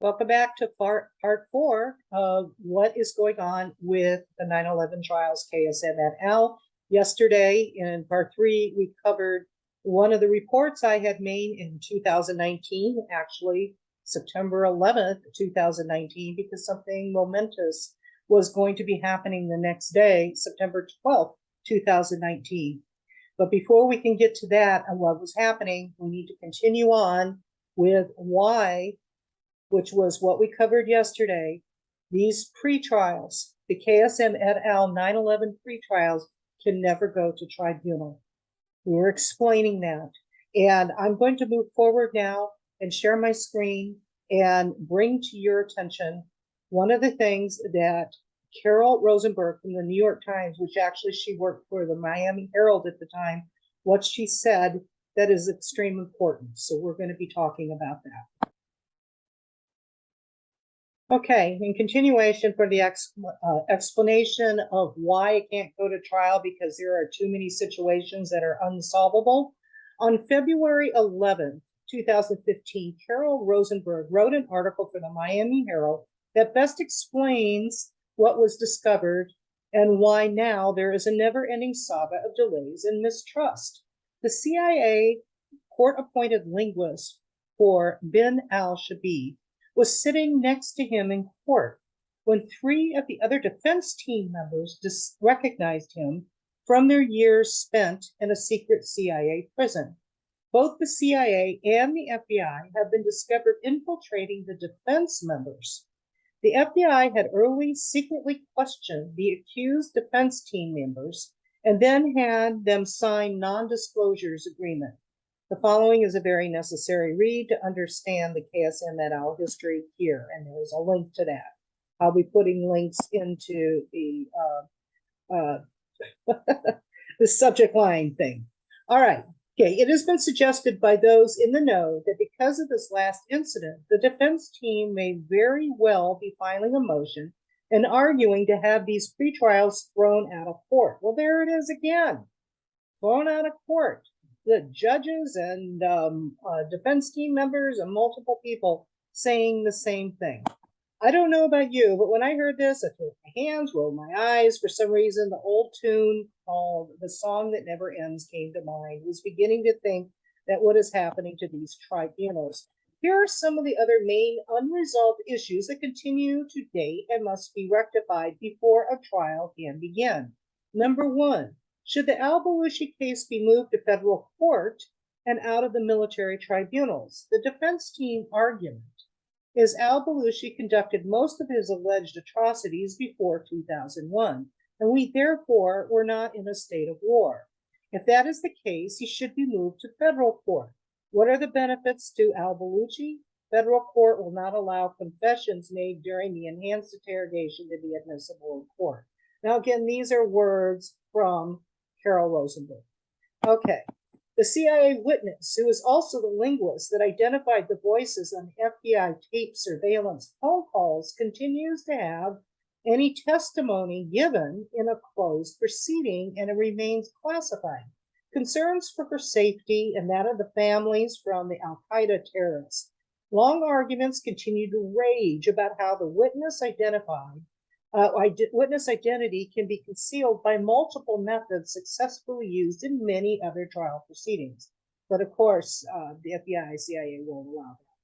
Welcome back to part 4 of what is going on with the 9/11 trials, KSM et al. Yesterday in part 3, we covered one of the reports I had made in 2019, actually September 11th, 2019, because something momentous was going to be happening the next day, September 12th, 2019. But before we can get to that and what was happening, we need to continue on with why, which was what we covered yesterday, these pretrials, the KSM et al. 9/11 pretrials, can never go to tribunal. We were explaining that. And I'm going to move forward now and share my screen and bring to your attention one of the things that Carol Rosenburg from the New York Times, which actually she worked for the Miami Herald at the time, what she said that is extreme importance. So we're going to be talking about that. Okay, in continuation for the explanation of why it can't go to trial because there are too many situations that are unsolvable. On February 11th, 2015, Carol Rosenburg wrote an article for the Miami Herald that best explains what was discovered and why now there is a never-ending saga of delays and mistrust. The CIA court-appointed linguist for bin al-Shabi was sitting next to him in court when 3 of the other defense team members recognized him from their years spent in a secret CIA prison. Both the CIA and the FBI have been discovered infiltrating the defense members. The FBI had early secretly questioned the accused defense team members and then had them sign non-disclosures agreement. The following is a very necessary read to understand the KSM et al. History here, and there is a link to that. I'll be putting links into the the subject line thing. All right. Okay. It has been suggested by those in the know that because of this last incident, the defense team may very well be filing a motion and arguing to have these pretrials thrown out of court. Well, there it is again, thrown out of court. The judges and defense team members and multiple people saying the same thing. I don't know about you, but when I heard this, I threw my hands, rolled my eyes. For some reason, the old tune called The Song That Never Ends came to mind. I was beginning to think that what is happening to these tribunals. Here are some of the other main unresolved issues that continue to date and must be rectified before a trial can begin. Number 1. Should the al-Baluchi case be moved to federal court and out of the military tribunals? The defense team argument is al-Baluchi conducted most of his alleged atrocities before 2001, and we therefore were not in a state of war. If that is the case, he should be moved to federal court. What are the benefits to al-Baluchi? Federal court will not allow confessions made during the enhanced interrogation to be admissible in court. Now, again, these are words from Carol Rosenburg. Okay. The CIA witness, who is also the linguist that identified the voices on FBI tape surveillance phone calls, continues to have any testimony given in a closed proceeding, and it remains classified. Concerns for her safety and that of the families from the al-Qaeda terrorists. Long arguments continue to rage about how the witness witness identity can be concealed by multiple methods successfully used in many other trial proceedings. But of course, the FBI, CIA won't allow that.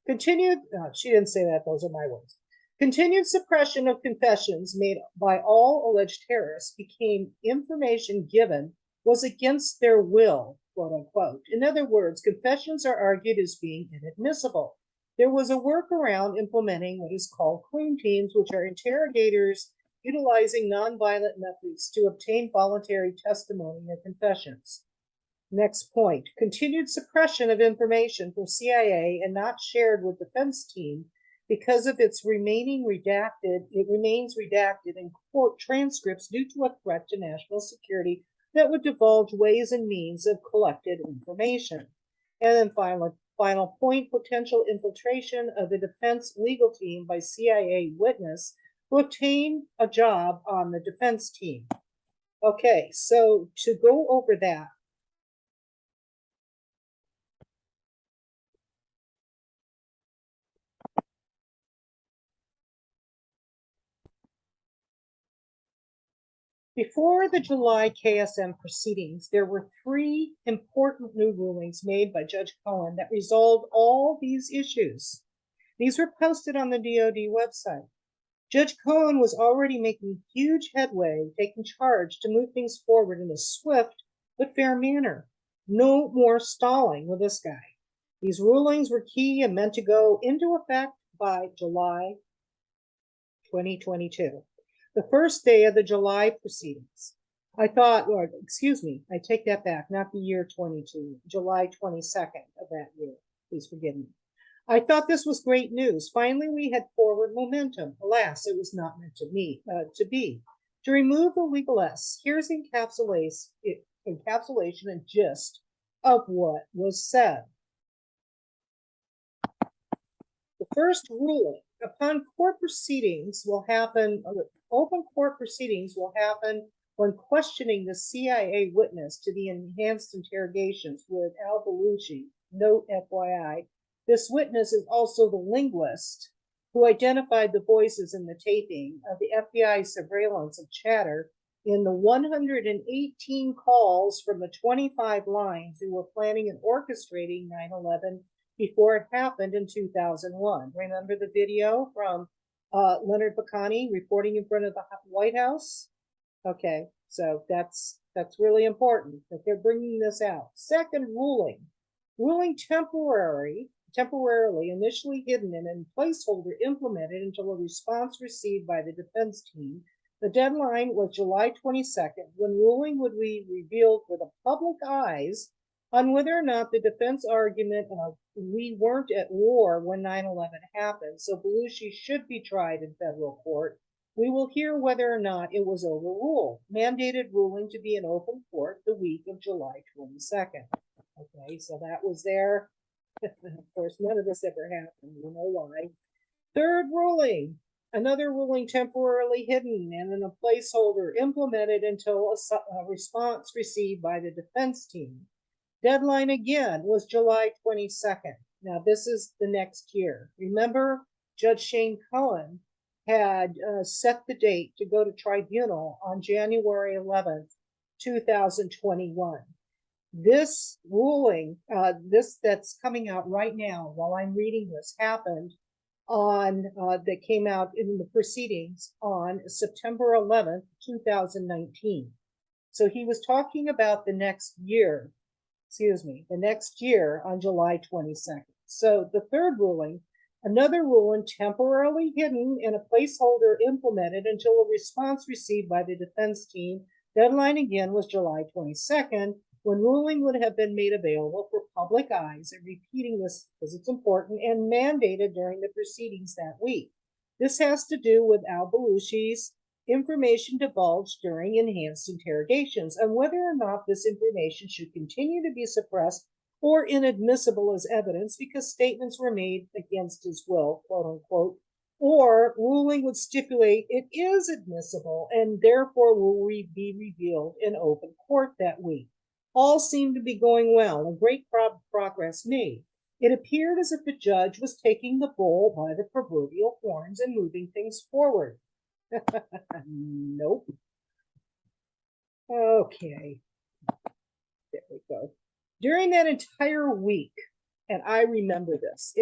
Continued, she didn't say that, those are my words. Continued suppression of confessions made by all alleged terrorists became information given was against their will, quote unquote. In other words, confessions are argued as being inadmissible. There was a workaround implementing what is called clean teams, which are interrogators utilizing nonviolent methods to obtain voluntary testimony and confessions. Next point, continued suppression of information from CIA and not shared with defense team because of its remains redacted in court transcripts due to a threat to national security that would divulge ways and means of collected information. And then final point, potential infiltration of the defense legal team by CIA witness who obtained a job on the defense team. Okay, so to go over that, Before the July KSM proceedings, there were three important new rulings made by Judge Cohen that resolved all these issues. These were posted on the DoD website. Judge Cohen was already making huge headway, taking charge to move things forward in a swift but fair manner. No more stalling with this guy. These rulings were key and meant to go into effect by July 2022, the first day of the July proceedings. I thought, or excuse me, I take that back, not the year 22, July 22nd of that year. Please forgive me. I thought this was great news. Finally, we had forward momentum. Alas, it was not meant to be. To remove the legal S, here's encapsulation and gist of what was said. The first ruling upon court proceedings will happen, open court proceedings will happen when questioning the CIA witness to the enhanced interrogations with Al Belushi. Note FYI, this witness is also the linguist who identified the voices in the taping of the FBI surveillance of chatter in the 118 calls from the 25 lines who were planning and orchestrating 9/11 before it happened in 2001. Remember the video from Leonard Bacani reporting in front of the White House? Okay, so that's really important that they're bringing this out. Second ruling temporarily initially hidden and in placeholder implemented until a response received by the defense team. The deadline was July 22nd, when ruling would be revealed for the public eyes on whether or not the defense argument of we weren't at war when 9/11 happened, so Belushi should be tried in federal court. We will hear whether or not it was overruled. Mandated ruling to be in open court the week of July 22nd. Okay, so that was there. Of course, none of this ever happened. You know why. Third ruling, another ruling temporarily hidden and in a placeholder implemented until a response received by the defense team. Deadline again was July 22nd. Now, this is the next year. Remember, Judge Shane Cohen had set the date to go to tribunal on January 11th, 2021. This ruling, this that's coming out right now while I'm reading this, happened on that came out in the proceedings on September 11th, 2019. So he was talking about the next year, the next year on July 22nd. So the third ruling, another ruling temporarily hidden and a placeholder implemented until a response received by the defense team. Deadline again was July 22nd, when ruling would have been made available for public eyes, and repeating this because it's important, and mandated during the proceedings that week. This has to do with Al Belushi's information divulged during enhanced interrogations and whether or not this information should continue to be suppressed or inadmissible as evidence because statements were made against his will, quote unquote, or ruling would stipulate it is admissible and therefore will be revealed in open court that week. All seemed to be going well and great progress made. It appeared as if the judge was taking the bull by the proverbial horns and moving things forward. Nope. Okay. There we go. During that entire week, and I remember this,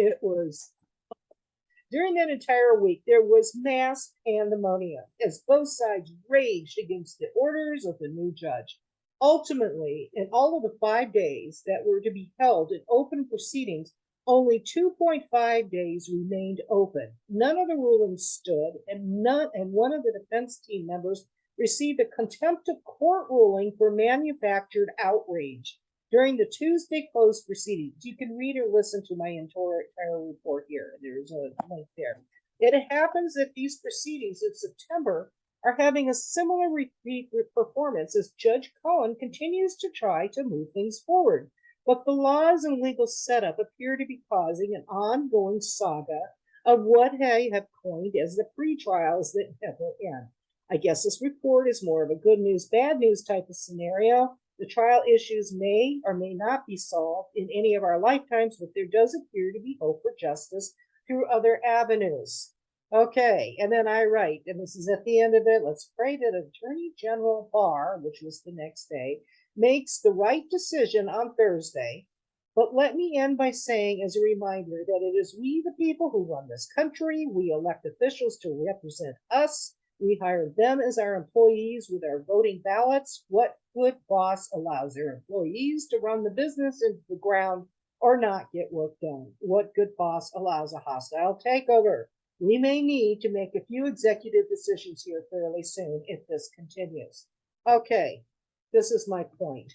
during that entire week, there was mass pandemonium as both sides raged against the orders of the new judge. Ultimately, in all of the 5 days that were to be held in open proceedings, only 2.5 days remained open. None of the rulings stood, and one of the defense team members received a contempt of court ruling for manufactured outrage during the Tuesday closed proceedings. You can read or listen to my entire report here. There's a link there. It happens that these proceedings in September are having a similar repeat performance as Judge Cohen continues to try to move things forward. But the laws and legal setup appear to be causing an ongoing saga of what I have coined as the pre-trials that never end. I guess this report is more of a good news, bad news type of scenario. The trial issues may or may not be solved in any of our lifetimes, but there does appear to be hope for justice through other avenues. Okay, and then I write, and this is at the end of it. Let's pray that Attorney General Barr, which was the next day, makes the right decision on Thursday. But let me end by saying, as a reminder, that it is we, the people, who run this country. We elect officials to represent us. We hire them as our employees with our voting ballots. What good boss allows their employees to run the business into the ground or not get work done? What good boss allows a hostile takeover? We may need to make a few executive decisions here fairly soon if this continues. Okay, this is my point.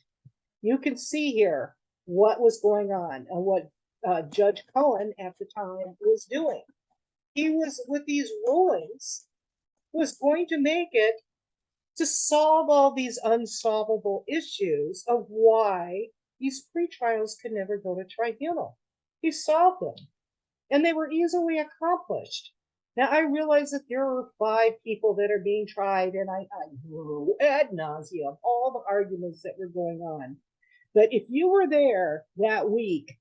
You can see here what was going on and what Judge Cohen at the time was doing. He was, with these rulings, was going to make it to solve all these unsolvable issues of why these pretrials could never go to tribunal. He solved them, and they were easily accomplished. Now, I realize that there are 5 people that are being tried, and I grew ad nauseum all the arguments that were going on. But if you were there that week,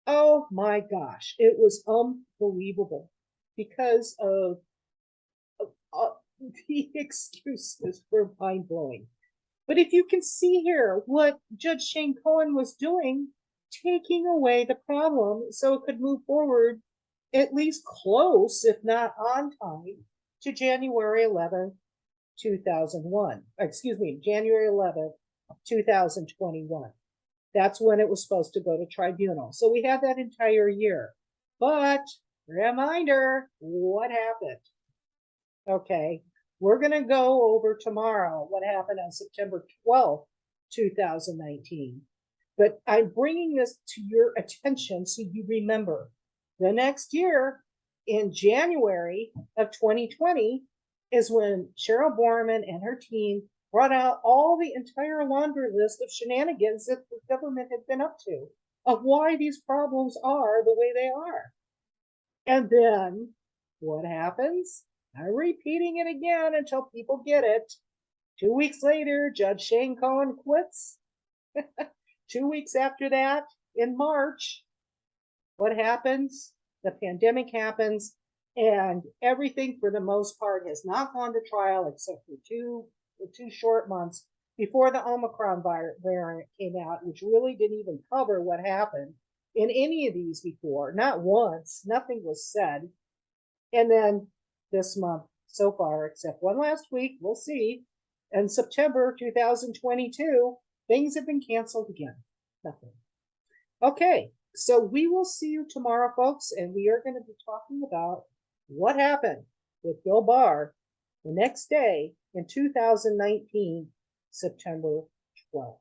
oh my gosh, it was unbelievable because of the excuses were mind blowing. But if you can see here what Judge Shane Cohen was doing, taking away the problem so it could move forward at least close, if not on time, to January 11th, 2001. Excuse me, January 11th, 2021. That's when it was supposed to go to tribunal. So we had that entire year. But reminder, what happened? Okay, we're going to go over tomorrow what happened on September 12th, 2019. But I'm bringing this to your attention so you remember. The next year, in January of 2020, is when Cheryl Borman and her team brought out all the entire laundry list of shenanigans that the government had been up to, of why these problems are the way they are. And then what happens? I'm repeating it again until people get it. 2 weeks later, Judge Shane Cohen quits. 2 weeks after that, in March, what happens? The pandemic happens, and everything for the most part has not gone to trial except for two short months before the Omicron variant came out, which really didn't even cover what happened in any of these before. Not once, nothing was said. And then this month so far, except one last week, we'll see. In September 2022, things have been canceled again. Nothing. Okay, so we will see you tomorrow, folks, and we are going to be talking about what happened with Bill Barr the next day in 2019, September 12th.